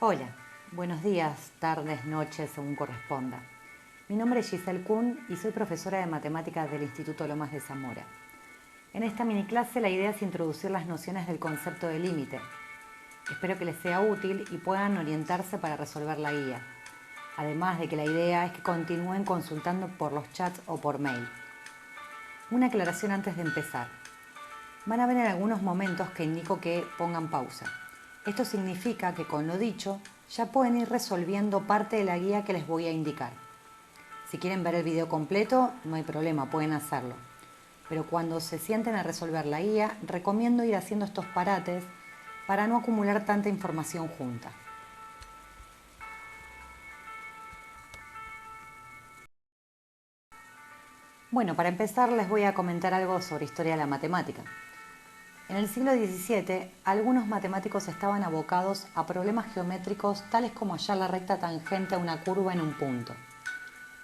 Hola, buenos días, tardes, noches, según corresponda. Mi nombre es Giselle Kuhn y soy profesora de matemáticas del Instituto Lomas de Zamora. En esta mini clase la idea es introducir las nociones del concepto de límite. Espero que les sea útil y puedan orientarse para resolver la guía. Además de que la idea es que continúen consultando por los chats o por mail. Una aclaración antes de empezar. Van a ver en algunos momentos que indico que pongan pausa. Esto significa que con lo dicho ya pueden ir resolviendo parte de la guía que les voy a indicar. Si quieren ver el video completo, no hay problema, pueden hacerlo. Pero cuando se sienten a resolver la guía, recomiendo ir haciendo estos parates para no acumular tanta información junta. Bueno, para empezar les voy a comentar algo sobre historia de la matemática. En el siglo XVII, algunos matemáticos estaban abocados a problemas geométricos tales como hallar la recta tangente a una curva en un punto.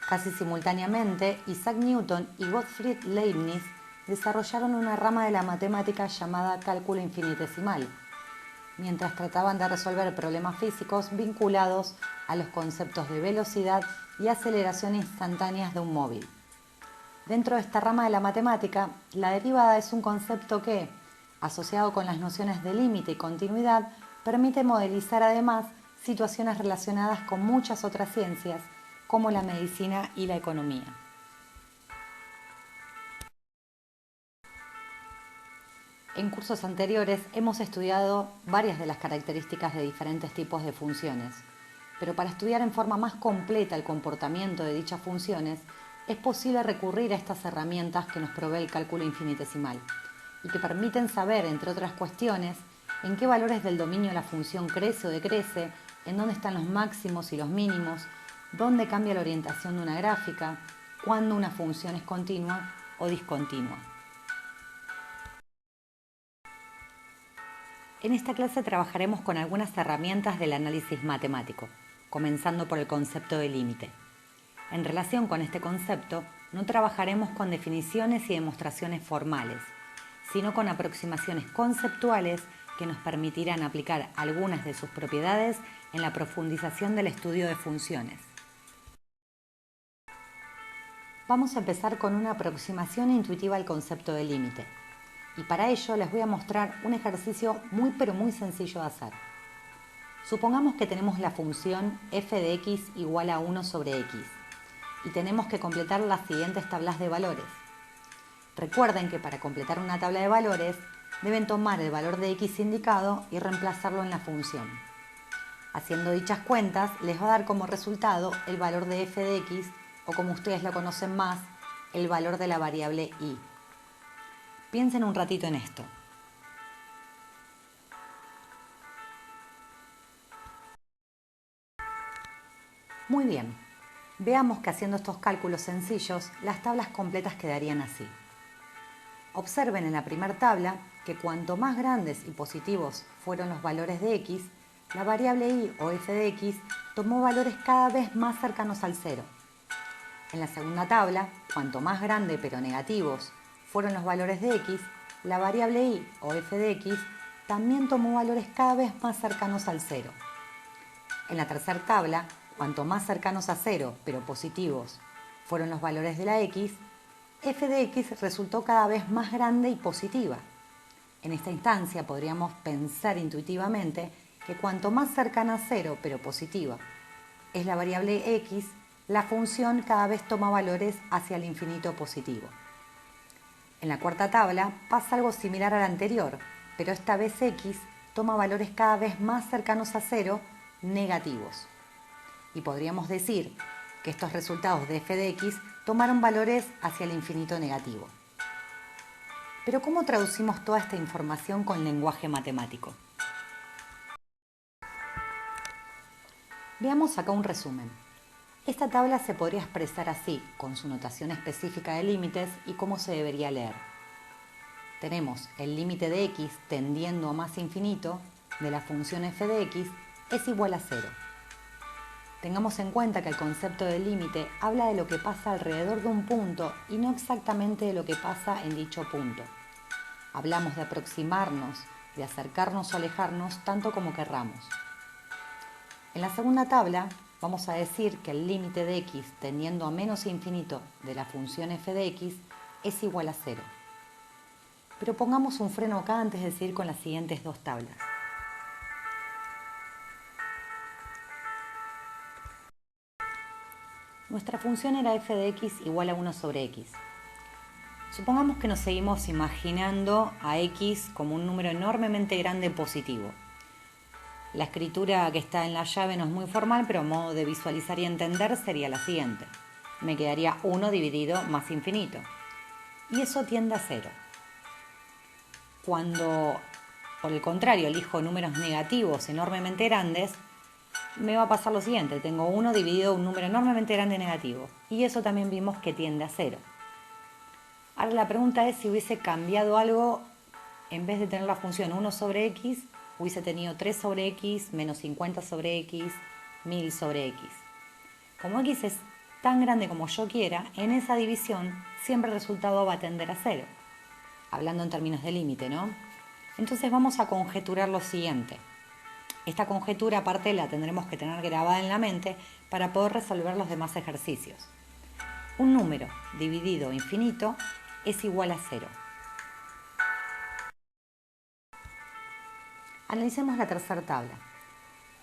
Casi simultáneamente, Isaac Newton y Gottfried Leibniz desarrollaron una rama de la matemática llamada cálculo infinitesimal, mientras trataban de resolver problemas físicos vinculados a los conceptos de velocidad y aceleración instantáneas de un móvil. Dentro de esta rama de la matemática, la derivada es un concepto que, asociado con las nociones de límite y continuidad, permite modelizar además situaciones relacionadas con muchas otras ciencias, como la medicina y la economía. En cursos anteriores hemos estudiado varias de las características de diferentes tipos de funciones, pero para estudiar en forma más completa el comportamiento de dichas funciones, es posible recurrir a estas herramientas que nos provee el cálculo infinitesimal y que permiten saber, entre otras cuestiones, en qué valores del dominio la función crece o decrece, en dónde están los máximos y los mínimos, dónde cambia la orientación de una gráfica, cuándo una función es continua o discontinua. En esta clase trabajaremos con algunas herramientas del análisis matemático, comenzando por el concepto de límite. En relación con este concepto, no trabajaremos con definiciones y demostraciones formales, sino con aproximaciones conceptuales que nos permitirán aplicar algunas de sus propiedades en la profundización del estudio de funciones. Vamos a empezar con una aproximación intuitiva al concepto de límite. Y para ello les voy a mostrar un ejercicio muy sencillo de hacer. Supongamos que tenemos la función f de x igual a 1 sobre x y tenemos que completar las siguientes tablas de valores. Recuerden que para completar una tabla de valores deben tomar el valor de x indicado y reemplazarlo en la función. Haciendo dichas cuentas les va a dar como resultado el valor de f de x o, como ustedes lo conocen más, el valor de la variable y. Piensen un ratito en esto. Muy bien, veamos que haciendo estos cálculos sencillos, las tablas completas quedarían así. Observen en la primera tabla que cuanto más grandes y positivos fueron los valores de x, la variable y o f de x tomó valores cada vez más cercanos al cero. En la segunda tabla, cuanto más grande pero negativos fueron los valores de x, la variable y o f de x también tomó valores cada vez más cercanos al cero. En la tercera tabla, cuanto más cercanos a cero pero positivos fueron los valores de la x, f de x resultó cada vez más grande y positiva. En esta instancia podríamos pensar intuitivamente que cuanto más cercana a cero pero positiva es la variable x, la función cada vez toma valores hacia el infinito positivo. En la cuarta tabla pasa algo similar a la anterior, pero esta vez x toma valores cada vez más cercanos a cero, negativos. Y podríamos decir que estos resultados de f de x tomaron valores hacia el infinito negativo. Pero ¿cómo traducimos toda esta información con lenguaje matemático? Veamos acá un resumen. Esta tabla se podría expresar así, con su notación específica de límites y cómo se debería leer. Tenemos el límite de x tendiendo a más infinito de la función f de x es igual a 0. Tengamos en cuenta que el concepto de límite habla de lo que pasa alrededor de un punto y no exactamente de lo que pasa en dicho punto. Hablamos de aproximarnos, de acercarnos o alejarnos tanto como querramos. En la segunda tabla vamos a decir que el límite de x tendiendo a menos infinito de la función f de x es igual a 0. Pero pongamos un freno acá antes de seguir con las siguientes dos tablas. Nuestra función era f de x igual a 1 sobre x. Supongamos que nos seguimos imaginando a x como un número enormemente grande positivo. La escritura que está en la llave no es muy formal, pero a modo de visualizar y entender sería la siguiente. Me quedaría 1 dividido más infinito. Y eso tiende a 0. Cuando, por el contrario, elijo números negativos enormemente grandes, me va a pasar lo siguiente. Tengo 1 dividido un número enormemente grande negativo. Y eso también vimos que tiende a 0. Ahora la pregunta es si hubiese cambiado algo, en vez de tener la función 1 sobre x, hubiese tenido 3 sobre x, menos 50 sobre x, 1000 sobre x. Como x es tan grande como yo quiera, en esa división siempre el resultado va a tender a 0. Hablando en términos de límite, ¿no? Entonces vamos a conjeturar lo siguiente. Esta conjetura aparte la tendremos que tener grabada en la mente para poder resolver los demás ejercicios. Un número dividido infinito es igual a 0. Analicemos la tercera tabla.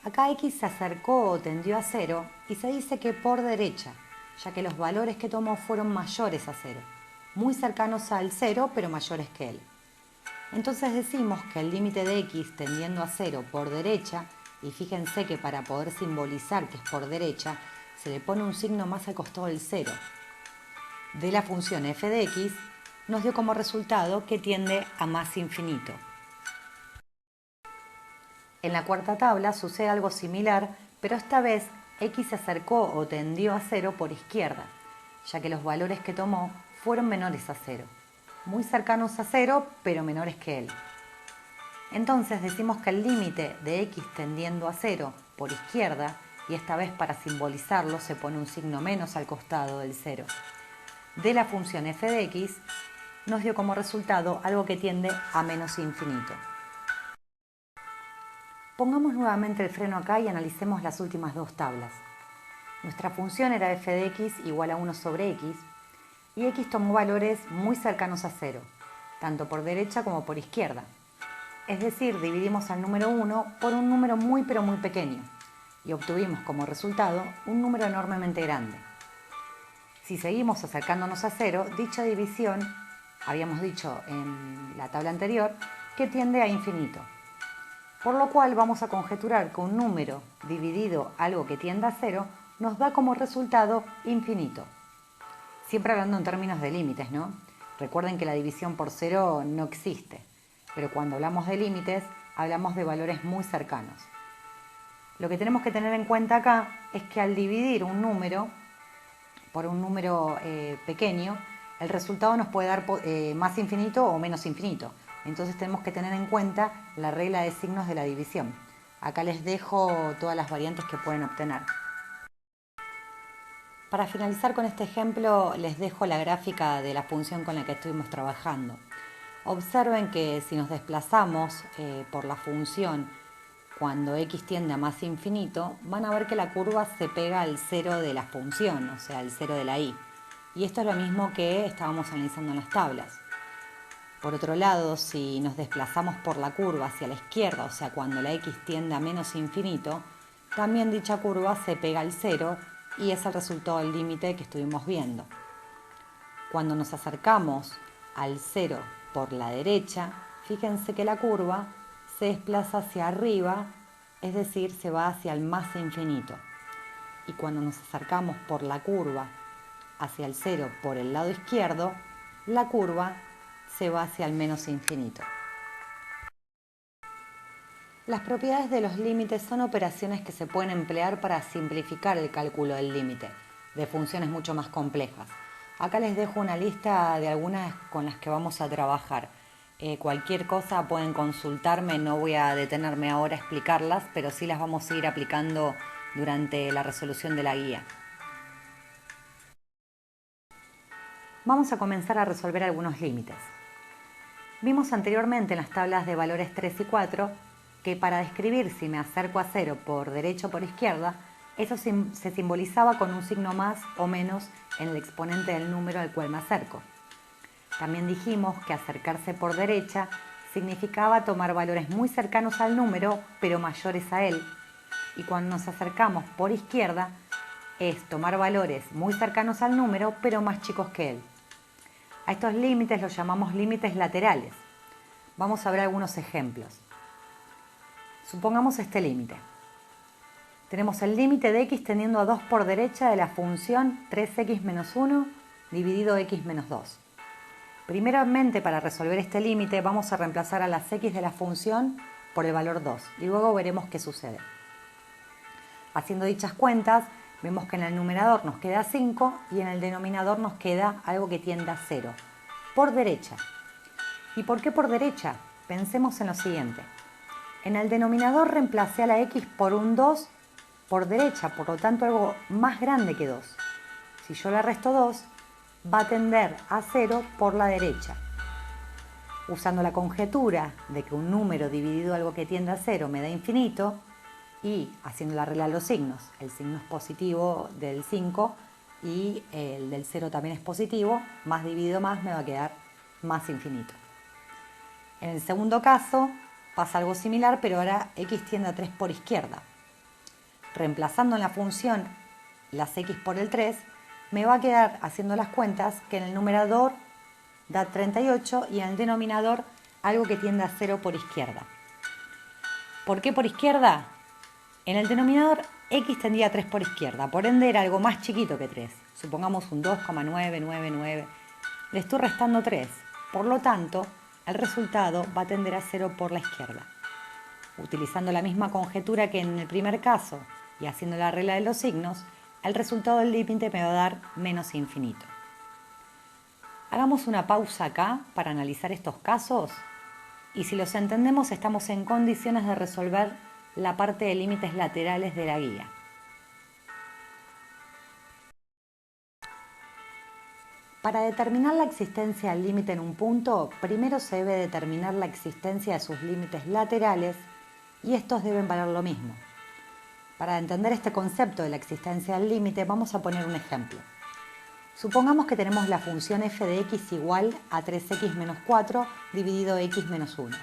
Acá x se acercó o tendió a 0 y se dice que por derecha, ya que los valores que tomó fueron mayores a 0, muy cercanos al 0 pero mayores que él. Entonces decimos que el límite de x tendiendo a 0 por derecha, y fíjense que para poder simbolizar que es por derecha, se le pone un signo más al costado del 0, de la función f de x, nos dio como resultado que tiende a más infinito. En la cuarta tabla sucede algo similar, pero esta vez x se acercó o tendió a 0 por izquierda, ya que los valores que tomó fueron menores a 0, muy cercanos a 0, pero menores que él. Entonces decimos que el límite de x tendiendo a 0 por izquierda, y esta vez para simbolizarlo se pone un signo menos al costado del 0, de la función f de x, nos dio como resultado algo que tiende a menos infinito. Pongamos nuevamente el freno acá y analicemos las últimas dos tablas. Nuestra función era f de x igual a 1 sobre x, y x tomó valores muy cercanos a 0, tanto por derecha como por izquierda. Es decir, dividimos al número 1 por un número muy pero muy pequeño, y obtuvimos como resultado un número enormemente grande. Si seguimos acercándonos a 0, dicha división, habíamos dicho en la tabla anterior, que tiende a infinito. Por lo cual vamos a conjeturar que un número dividido algo que tienda a 0 nos da como resultado infinito. Siempre hablando en términos de límites, ¿no? Recuerden que la división por 0 no existe, pero cuando hablamos de límites hablamos de valores muy cercanos. Lo que tenemos que tener en cuenta acá es que al dividir un número por un número pequeño, el resultado nos puede dar más infinito o menos infinito. Entonces tenemos que tener en cuenta la regla de signos de la división. Acá les dejo todas las variantes que pueden obtener. Para finalizar con este ejemplo, les dejo la gráfica de la función con la que estuvimos trabajando. Observen que si nos desplazamos por la función cuando x tiende a más infinito, van a ver que la curva se pega al 0 de la función, o sea, al 0 de la y. Y esto es lo mismo que estábamos analizando en las tablas. Por otro lado, si nos desplazamos por la curva hacia la izquierda, o sea, cuando la x tiende a menos infinito, también dicha curva se pega al 0 y es el resultado del límite que estuvimos viendo. Cuando nos acercamos al 0 por la derecha, fíjense que la curva se desplaza hacia arriba, es decir, se va hacia el más infinito. Y cuando nos acercamos por la curva hacia el 0 por el lado izquierdo, la curva se va hacia el menos infinito. Las propiedades de los límites son operaciones que se pueden emplear para simplificar el cálculo del límite de funciones mucho más complejas. Acá les dejo una lista de algunas con las que vamos a trabajar. Cualquier cosa pueden consultarme, no voy a detenerme ahora a explicarlas, pero sí las vamos a ir aplicando durante la resolución de la guía. Vamos a comenzar a resolver algunos límites. Vimos anteriormente en las tablas de valores 3 y 4 que para describir si me acerco a 0 por derecha o por izquierda, eso se simbolizaba con un signo más o menos en el exponente del número al cual me acerco. También dijimos que acercarse por derecha significaba tomar valores muy cercanos al número, pero mayores a él. Y cuando nos acercamos por izquierda, es tomar valores muy cercanos al número, pero más chicos que él. A estos límites los llamamos límites laterales. Vamos a ver algunos ejemplos. Supongamos este límite. Tenemos el límite de x tendiendo a 2 por derecha de la función 3x menos 1 dividido x menos 2. Primeramente, para resolver este límite, vamos a reemplazar a las x de la función por el valor 2 y luego veremos qué sucede. Haciendo dichas cuentas, vemos que en el numerador nos queda 5 y en el denominador nos queda algo que tiende a 0, por derecha. ¿Y por qué por derecha? Pensemos en lo siguiente. En el denominador reemplacé a la x por un 2 por derecha, por lo tanto algo más grande que 2. Si yo le resto 2, va a tender a 0 por la derecha. Usando la conjetura de que un número dividido algo que tiende a 0 me da infinito, y haciendo la regla de los signos, el signo es positivo del 5 y el del 0 también es positivo, más dividido más me va a quedar más infinito. En el segundo caso pasa algo similar, pero ahora x tiende a 3 por izquierda. Reemplazando en la función las x por el 3, me va a quedar, haciendo las cuentas, que en el numerador da 38 y en el denominador algo que tiende a 0 por izquierda. ¿Por qué por izquierda? En el denominador x tendía a 3 por izquierda, por ende era algo más chiquito que 3. Supongamos un 2,999. Le estoy restando 3. Por lo tanto, el resultado va a tender a 0 por la izquierda. Utilizando la misma conjetura que en el primer caso y haciendo la regla de los signos, el resultado del límite me va a dar menos infinito. Hagamos una pausa acá para analizar estos casos y si los entendemos estamos en condiciones de resolver la parte de límites laterales de la guía. Para determinar la existencia del límite en un punto, primero se debe determinar la existencia de sus límites laterales y estos deben valer lo mismo. Para entender este concepto de la existencia del límite vamos a poner un ejemplo. Supongamos que tenemos la función f de x igual a 3x menos 4 dividido x menos 1.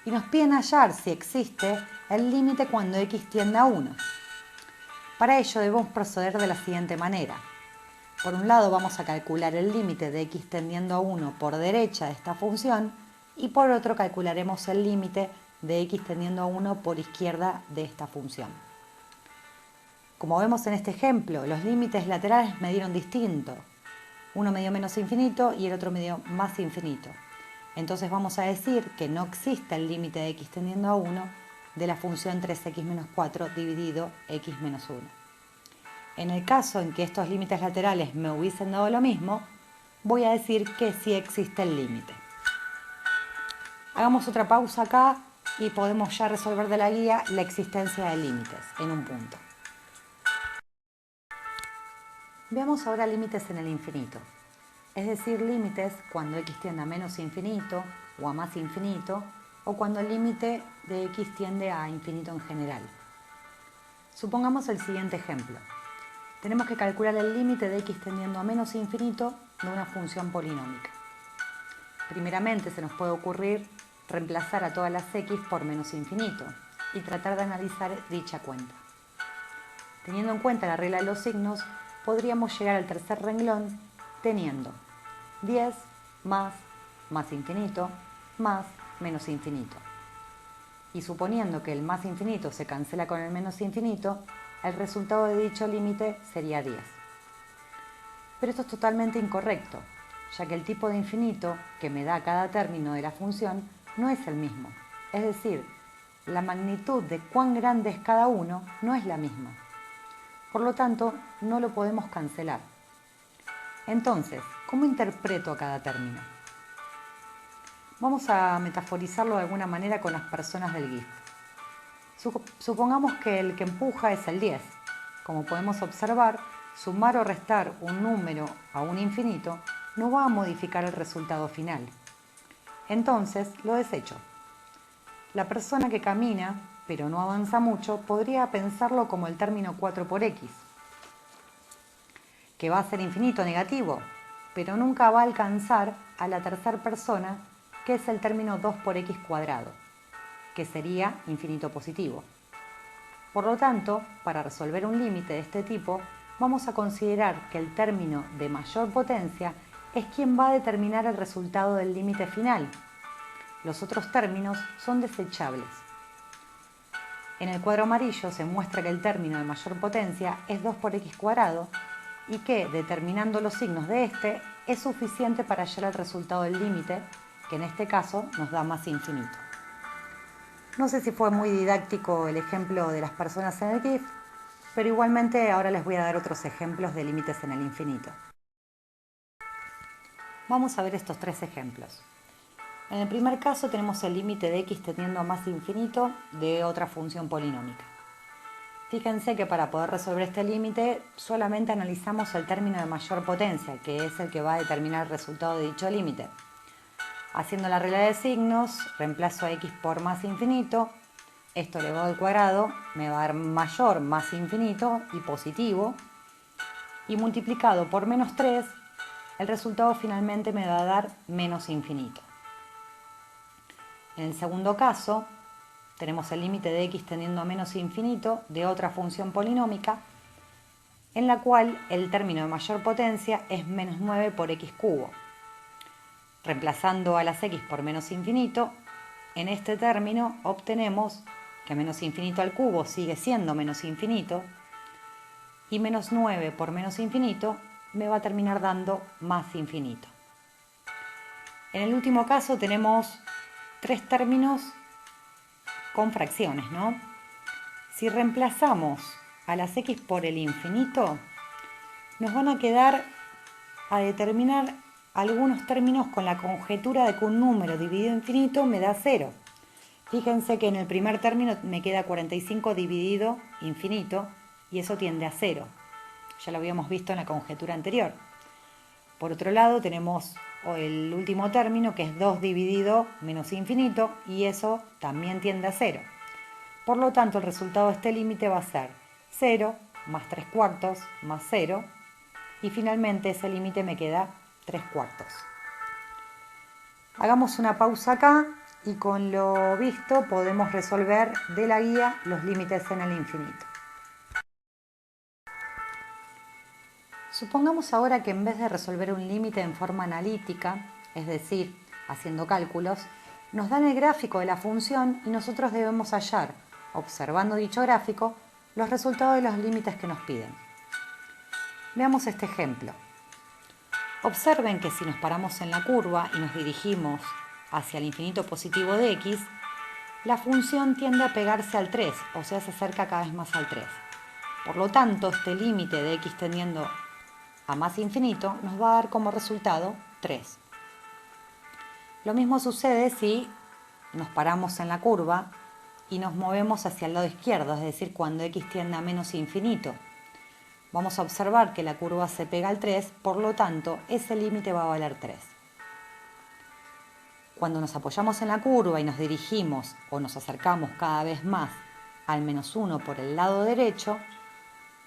Y nos piden hallar si existe el límite cuando x tiende a 1. Para ello debemos proceder de la siguiente manera. Por un lado vamos a calcular el límite de x tendiendo a 1 por derecha de esta función y por otro calcularemos el límite de x tendiendo a 1 por izquierda de esta función. Como vemos en este ejemplo, los límites laterales me dieron distinto. Uno me dio menos infinito y el otro me dio más infinito. Entonces vamos a decir que no existe el límite de x tendiendo a 1 de la función 3x menos 4 dividido x menos 1. En el caso en que estos límites laterales me hubiesen dado lo mismo, voy a decir que sí existe el límite. Hagamos otra pausa acá y podemos ya resolver de la guía la existencia de límites en un punto. Veamos ahora límites en el infinito, es decir, límites cuando x tiende a menos infinito o a más infinito o cuando el límite de x tiende a infinito en general. Supongamos el siguiente ejemplo. Tenemos que calcular el límite de x tendiendo a menos infinito de una función polinómica. Primeramente se nos puede ocurrir reemplazar a todas las x por menos infinito y tratar de analizar dicha cuenta. Teniendo en cuenta la regla de los signos, podríamos llegar al tercer renglón teniendo 10 más infinito más menos infinito. Y suponiendo que el más infinito se cancela con el menos infinito, el resultado de dicho límite sería 10. Pero esto es totalmente incorrecto, ya que el tipo de infinito que me da cada término de la función no es el mismo. Es decir, la magnitud de cuán grande es cada uno no es la misma. Por lo tanto, no lo podemos cancelar. Entonces, ¿cómo interpreto a cada término? Vamos a metaforizarlo de alguna manera con las personas del GIF. Supongamos que el que empuja es el 10. Como podemos observar, sumar o restar un número a un infinito no va a modificar el resultado final. Entonces, lo desecho. La persona que camina, pero no avanza mucho, podría pensarlo como el término 4 por x, que va a ser infinito negativo, pero nunca va a alcanzar a la tercera persona, que es el término 2 por x cuadrado, que sería infinito positivo. Por lo tanto, para resolver un límite de este tipo, vamos a considerar que el término de mayor potencia es quien va a determinar el resultado del límite final. Los otros términos son desechables. En el cuadro amarillo se muestra que el término de mayor potencia es 2 por x cuadrado y que, determinando los signos de este, es suficiente para hallar el resultado del límite, que en este caso nos da más infinito. No sé si fue muy didáctico el ejemplo de las personas en el GIF, pero igualmente ahora les voy a dar otros ejemplos de límites en el infinito. Vamos a ver estos tres ejemplos. En el primer caso tenemos el límite de x tendiendo a más infinito de otra función polinómica. Fíjense que para poder resolver este límite solamente analizamos el término de mayor potencia, que es el que va a determinar el resultado de dicho límite. Haciendo la regla de signos, reemplazo a x por más infinito, esto elevado al cuadrado me va a dar mayor más infinito y positivo, y multiplicado por menos 3, el resultado finalmente me va a dar menos infinito. En el segundo caso, tenemos el límite de x tendiendo a menos infinito de otra función polinómica, en la cual el término de mayor potencia es menos 9 por x cubo. Reemplazando a las x por menos infinito, en este término obtenemos que menos infinito al cubo sigue siendo menos infinito, y menos 9 por menos infinito me va a terminar dando más infinito. En el último caso tenemos tres términos con fracciones, ¿no? Si reemplazamos a las x por el infinito, nos van a quedar a determinar algunos términos con la conjetura de que un número dividido en infinito me da 0. Fíjense que en el primer término me queda 45 dividido infinito y eso tiende a 0. Ya lo habíamos visto en la conjetura anterior. Por otro lado tenemos el último término que es 2 dividido menos infinito y eso también tiende a 0. Por lo tanto el resultado de este límite va a ser 0 más 3 cuartos más 0 y finalmente ese límite me queda 3 cuartos. Hagamos una pausa acá y con lo visto podemos resolver de la guía los límites en el infinito. Supongamos ahora que en vez de resolver un límite en forma analítica, es decir, haciendo cálculos, nos dan el gráfico de la función y nosotros debemos hallar, observando dicho gráfico, los resultados de los límites que nos piden. Veamos este ejemplo. Observen que si nos paramos en la curva y nos dirigimos hacia el infinito positivo de x, la función tiende a pegarse al 3, o sea, se acerca cada vez más al 3. Por lo tanto, este límite de x tendiendo a más infinito nos va a dar como resultado 3. Lo mismo sucede si nos paramos en la curva y nos movemos hacia el lado izquierdo, es decir, cuando x tiende a menos infinito. Vamos a observar que la curva se pega al 3, por lo tanto, ese límite va a valer 3. Cuando nos apoyamos en la curva y nos dirigimos o nos acercamos cada vez más al menos 1 por el lado derecho,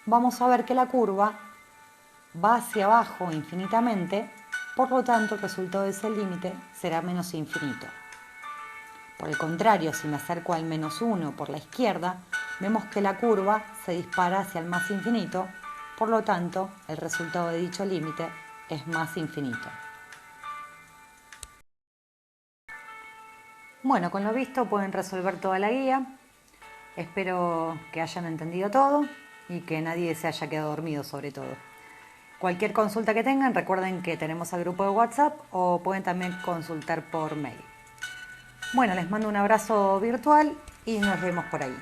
vamos a ver que la curva va hacia abajo infinitamente, por lo tanto el resultado de ese límite será menos infinito. Por el contrario, si me acerco al menos 1 por la izquierda, vemos que la curva se dispara hacia el más infinito, por lo tanto el resultado de dicho límite es más infinito. Bueno, con lo visto pueden resolver toda la guía. Espero que hayan entendido todo y que nadie se haya quedado dormido sobre todo. Cualquier consulta que tengan, recuerden que tenemos el grupo de WhatsApp o pueden también consultar por mail. Bueno, les mando un abrazo virtual y nos vemos por ahí.